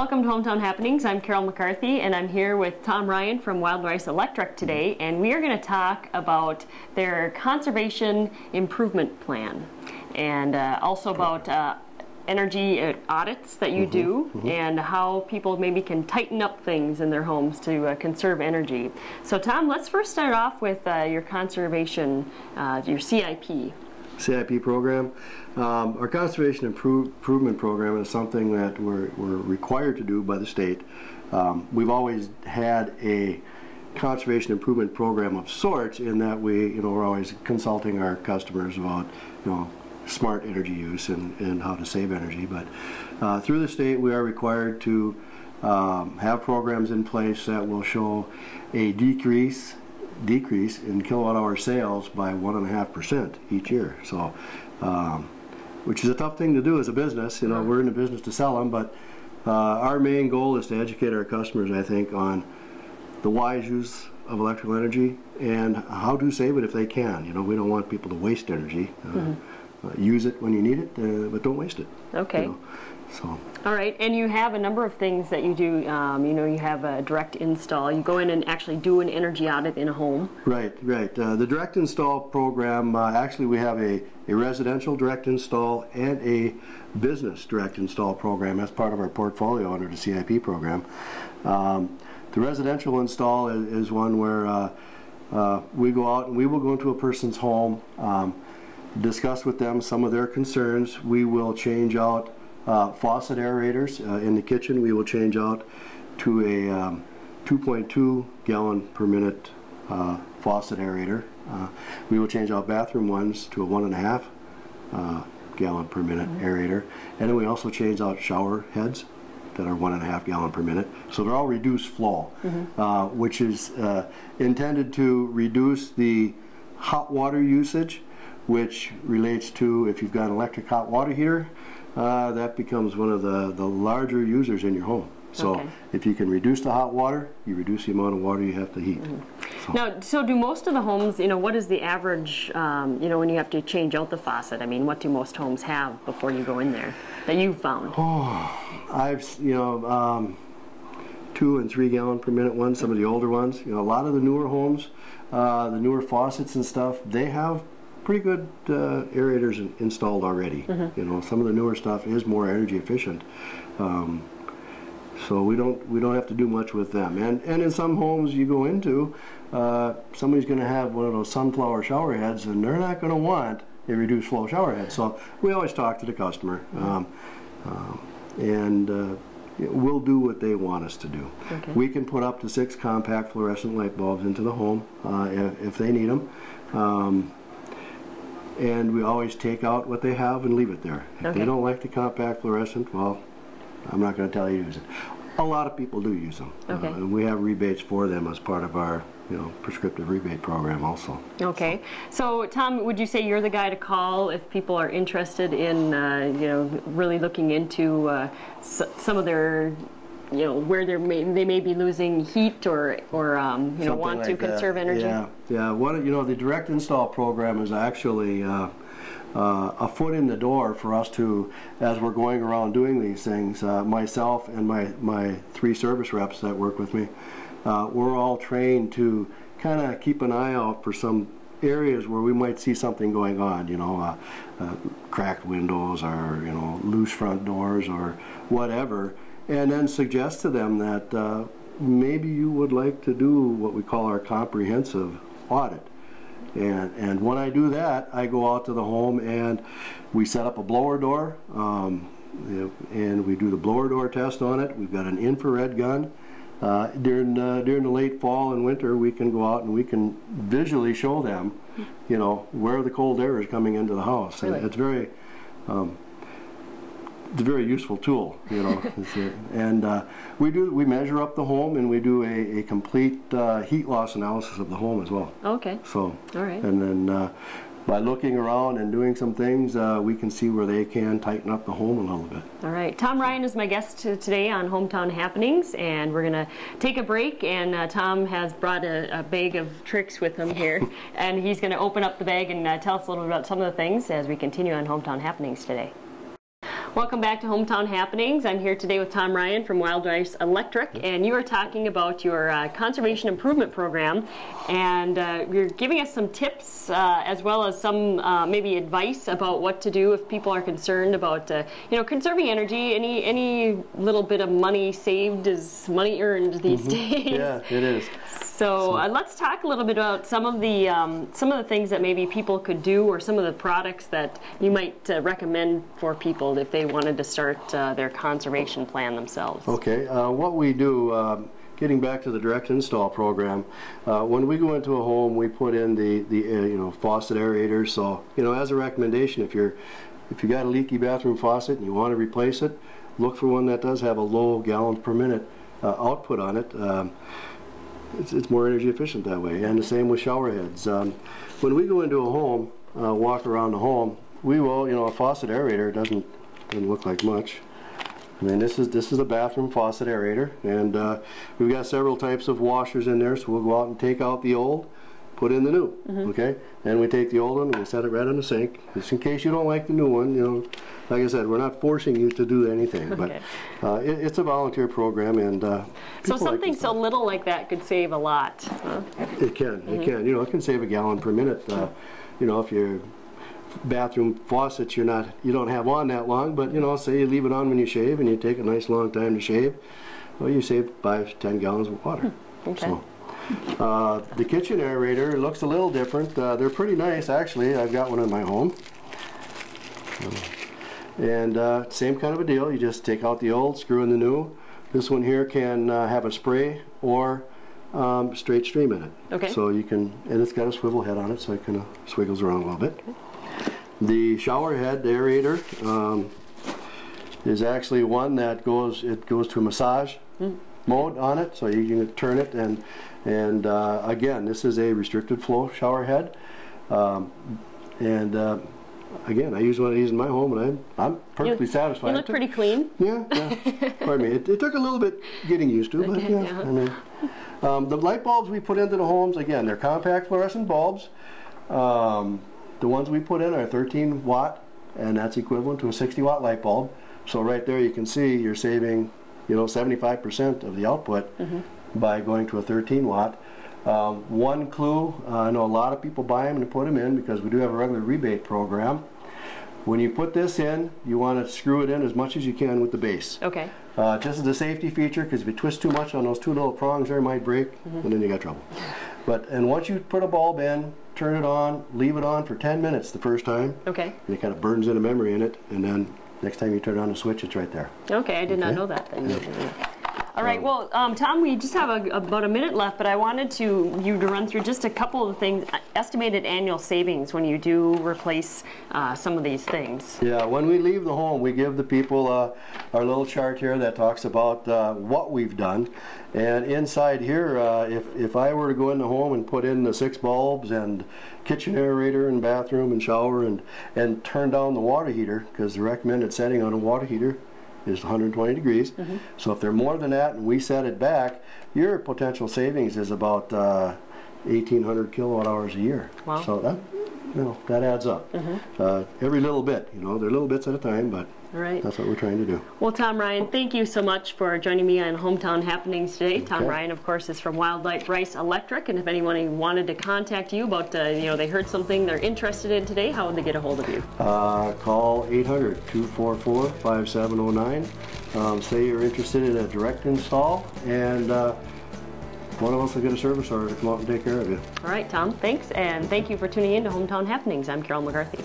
Welcome to Hometown Happenings. I'm Carol McCarthy and I'm here with Tom Ryan from Wild Rice Electric today, and we are going to talk about their conservation improvement plan and also about energy audits that you do and how people maybe can tighten up things in their homes to conserve energy. So Tom, let's first start off with your conservation, your CIP program. Our conservation improvement program is something that we're required to do by the state. We've always had a conservation improvement program of sorts in that we're always consulting our customers about, smart energy use and how to save energy. But through the state, we are required to have programs in place that will show a decrease in kilowatt hour sales by 1.5% each year. So, which is a tough thing to do as a business. We're in the business to sell them, but our main goal is to educate our customers, I think, on the wise use of electrical energy and how to save it if they can. We don't want people to waste energy. Use it when you need it, but don't waste it. Okay. So. All right, and you have a number of things that you do. You have a direct install. You go in and actually do an energy audit in a home. Right. The direct install program, actually we have a residential direct install and a business direct install program as part of our portfolio under the CIP program. The residential install is one where we go out and we will go into a person's home, discuss with them some of their concerns. We will change out faucet aerators in the kitchen. We will change out to a 2.2 gallon per minute faucet aerator. We will change out bathroom ones to a 1.5 gallon per minute aerator. And then we also change out shower heads that are 1.5 gallon per minute. So they're all reduced flow, which is intended to reduce the hot water usage, which relates to if you've got an electric hot water heater, that becomes one of the larger users in your home. So if you can reduce the hot water, you reduce the amount of water you have to heat. Now, so do most of the homes, what is the average, when you have to change out the faucet? I mean, what do most homes have before you go in there that you've found? I've, 2 and 3 gallon per minute ones, some of the older ones. A lot of the newer homes, the newer faucets and stuff, they have pretty good aerators installed already. Some of the newer stuff is more energy efficient, so we don't have to do much with them. And in some homes you go into, somebody's going to have one of those sunflower shower heads, and they're not going to want a reduced flow shower head. So we always talk to the customer, and we'll do what they want us to do. We can put up to 6 compact fluorescent light bulbs into the home if they need them. And we always take out what they have and leave it there. If they don't like the compact fluorescent, well, I'm not going to tell you to use it. A lot of people do use them. And we have rebates for them as part of our prescriptive rebate program also. Okay. So Tom, would you say you're the guy to call if people are interested in really looking into some of their where they may be losing heat or want to conserve energy? Yeah. The direct install program is actually a foot in the door for us to, as we're going around doing these things, myself and my 3 service reps that work with me, we're all trained to kind of keep an eye out for some areas where we might see something going on, cracked windows or loose front doors or whatever, and then suggest to them that maybe you would like to do what we call our comprehensive audit. And when I do that, I go out to the home and we set up a blower door, and we do the blower door test on it. We've got an infrared gun. During the late fall and winter, we can go out and we can visually show them, where the cold air is coming into the house. And it's very it's a very useful tool, and we measure up the home, and we do a complete heat loss analysis of the home as well. So, all right. And then by looking around and doing some things, we can see where they can tighten up the home a little bit. All right. Tom Ryan is my guest today on Hometown Happenings, and we're going to take a break, and Tom has brought a bag of tricks with him here, and he's going to open up the bag and tell us a little bit about some of the things as we continue on Hometown Happenings today. Welcome back to Hometown Happenings. I'm here today with Tom Ryan from Wild Rice Electric, and you are talking about your conservation improvement program, and you're giving us some tips as well as some maybe advice about what to do if people are concerned about conserving energy. Any little bit of money saved is money earned these days. Yeah, it is. So let's talk a little bit about some of the things that maybe people could do, or some of the products that you might recommend for people if they wanted to start their conservation plan themselves. Okay, what we do, getting back to the direct install program, when we go into a home, we put in the faucet aerators. So as a recommendation, if you got a leaky bathroom faucet and you want to replace it, look for one that does have a low gallons per minute output on it. It's more energy efficient that way, and the same with shower heads. When we go into a home, walk around the home, we will, a faucet aerator doesn't look like much. I mean, this is a bathroom faucet aerator, and we've got several types of washers in there. So we'll go out and take out the old, put in the new. Okay, and we take the old one and we set it right on the sink, just in case you don't like the new one. Like I said, we're not forcing you to do anything, okay. But it's a volunteer program, and so something so little like that could save a lot. Huh? It can. It can. It can save a gallon per minute. If your bathroom faucets you don't have on that long, but say you leave it on when you shave and you take a nice long time to shave, well, you save 5-10 gallons of water. Okay. So, the kitchen aerator looks a little different. They're pretty nice, actually. I've got one in my home. And same kind of a deal. You just take out the old, screw in the new. This one here can have a spray or straight stream in it. Okay. So you can, and it's got a swivel head on it, so it kind of swiggles around a little bit. Okay. The shower head, the aerator, is actually one that goes to massage mode on it, so you can turn it, and again, this is a restricted flow shower head, again, I use one of these in my home, and I'm perfectly satisfied. You look pretty clean. Yeah. Pardon me. It took a little bit getting used to, but yeah. I mean, the light bulbs we put into the homes, again, they're compact fluorescent bulbs. The ones we put in are 13 watt, and that's equivalent to a 60 watt light bulb. So right there you can see you're saving 75% of the output by going to a 13 watt. One clue, I know a lot of people buy them and put them in because we do have a regular rebate program. When you put this in, you want to screw it in as much as you can with the base. Okay. Just as a safety feature, because if you twist too much on those two little prongs there, it might break, and then you got trouble. And once you put a bulb in, turn it on, leave it on for 10 minutes the first time. Okay. And it kind of burns in a memory in it, and then next time you turn on the switch, it's right there. Okay, I did not know that then. Yeah. All right, well, Tom, we just have about a minute left, but I wanted you to run through just a couple of things, estimated annual savings when you do replace some of these things. Yeah, when we leave the home, we give the people our little chart here that talks about what we've done. And inside here, if I were to go in the home and put in the 6 bulbs and kitchen aerator and bathroom and shower and turn down the water heater, because the recommended setting on a water heater is 120 degrees. So if they're more than that and we set it back, your potential savings is about 1,800 kilowatt hours a year. Wow. So that adds up. Every little bit, they're little bits at a time, but that's what we're trying to do. Well, Tom Ryan, thank you so much for joining me on Hometown Happenings today. Okay. Tom Ryan, of course, is from Wild Rice Electric, and if anyone wanted to contact you about, they heard something they're interested in today, how would they get a hold of you? Call 800-244-5709. Say you're interested in a direct install, and one of us will get a service order to come out and take care of you. All right, Tom, thanks, and thank you for tuning in to Hometown Happenings. I'm Carol McCarthy.